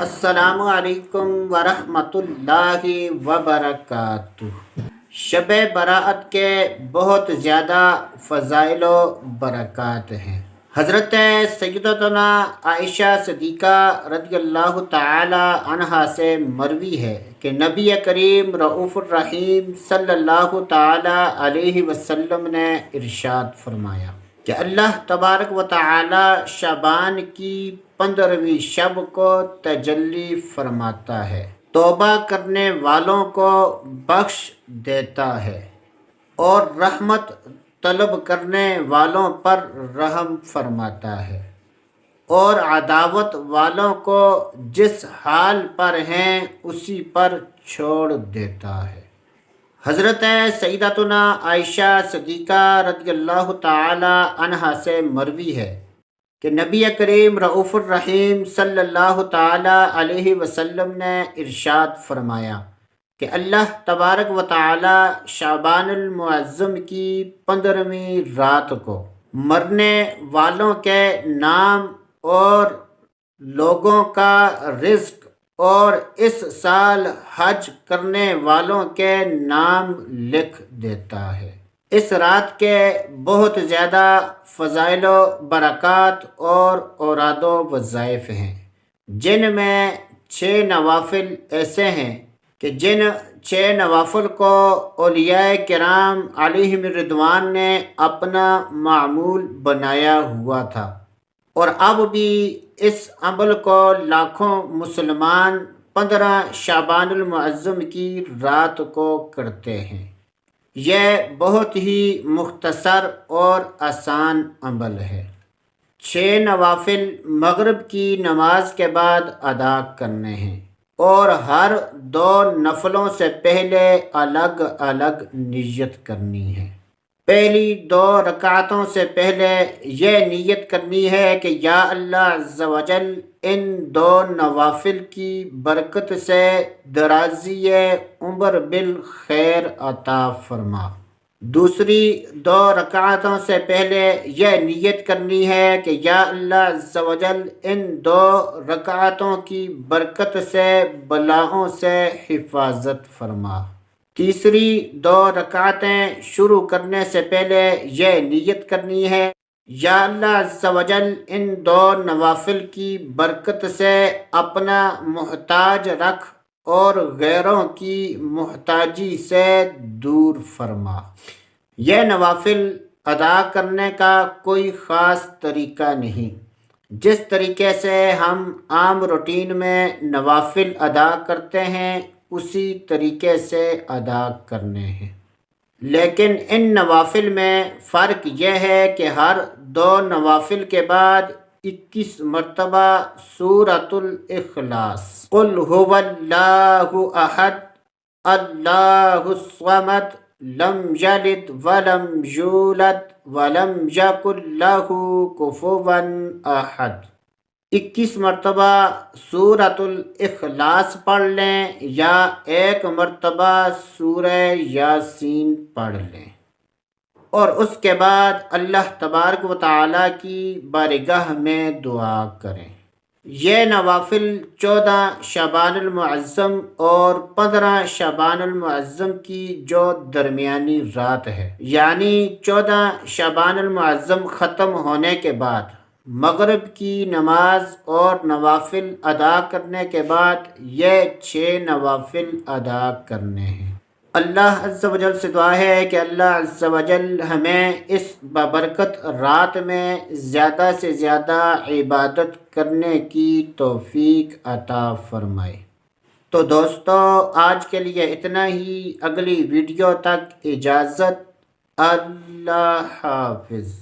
السلام علیکم ورحمۃ اللہ وبرکاتہ۔ شب برأت کے بہت زیادہ فضائل و برکات ہیں۔ حضرت سیدتنا عائشہ صدیقہ رضی اللہ تعالی عنہا سے مروی ہے کہ نبی کریم رؤوف الرحیم صلی اللہ تعالی علیہ وسلم نے ارشاد فرمایا کہ اللہ تبارک و تعالی شعبان کی 15ویں شب کو تجلی فرماتا ہے، توبہ کرنے والوں کو بخش دیتا ہے اور رحمت طلب کرنے والوں پر رحم فرماتا ہے، اور عداوت والوں کو جس حال پر ہیں اسی پر چھوڑ دیتا ہے۔ حضرت سیدتنا عائشہ صدیقہ رضی اللہ تعالی عنہا سے مروی ہے کہ نبی کریم رؤوف الرحیم صلی اللہ تعالی علیہ وسلم نے ارشاد فرمایا کہ اللہ تبارک و تعالی شعبان المعظم کی 15ویں رات کو مرنے والوں کے نام اور لوگوں کا رزق اور اس سال حج کرنے والوں کے نام لکھ دیتا ہے۔ اس رات کے بہت زیادہ فضائل و برکات اور اوراد و وظائف ہیں، جن میں 6 نوافل ایسے ہیں کہ جن 6 نوافل کو اولیاء کرام علیہم الرضوان نے اپنا معمول بنایا ہوا تھا، اور اب بھی اس عمل کو لاکھوں مسلمان 15 شعبان المعظم کی رات کو کرتے ہیں۔ یہ بہت ہی مختصر اور آسان عمل ہے۔ 6 نوافل مغرب کی نماز کے بعد ادا کرنے ہیں، اور ہر 2 نفلوں سے پہلے الگ الگ نیت کرنی ہے۔ پہلی 2 رکعتوں سے پہلے یہ نیت کرنی ہے کہ یا اللہ عز و جل ان 2 نوافل کی برکت سے درازی عمر بالخیر عطا فرما۔ دوسری 2 رکعتوں سے پہلے یہ نیت کرنی ہے کہ یا اللہ عز و جل ان 2 رکعتوں کی برکت سے بلاؤں سے حفاظت فرما۔ تیسری 2 رکعتیں شروع کرنے سے پہلے یہ نیت کرنی ہے یا اللہ عز و جل ان 2 نوافل کی برکت سے اپنا محتاج رکھ اور غیروں کی محتاجی سے دور فرما۔ یہ نوافل ادا کرنے کا کوئی خاص طریقہ نہیں، جس طریقے سے ہم عام روٹین میں نوافل ادا کرتے ہیں اسی طریقے سے ادا کرنے ہیں، لیکن ان نوافل میں فرق یہ ہے کہ ہر 2 نوافل کے بعد 21 مرتبہ سورۃ الاخلاص قل هو اللہ احد اللہ الصمد لم یلد ولم یولد ولم یکن لہ کفوا احد 21 مرتبہ سورۃ الاخلاص پڑھ لیں یا 1 مرتبہ سورہ یاسین پڑھ لیں، اور اس کے بعد اللہ تبارک و تعالیٰ کی بارگاہ میں دعا کریں۔ یہ نوافل 14 شعبان المعظم اور 15 شعبان المعظم کی جو درمیانی رات ہے، یعنی 14 شعبان المعظم ختم ہونے کے بعد مغرب کی نماز اور نوافل ادا کرنے کے بعد یہ 6 نوافل ادا کرنے ہیں۔ اللہ عز و جل سے دعا ہے کہ اللہ عز و جل ہمیں اس بابرکت رات میں زیادہ سے زیادہ عبادت کرنے کی توفیق عطا فرمائے۔ تو دوستو آج کے لیے اتنا ہی، اگلی ویڈیو تک اجازت، اللہ حافظ۔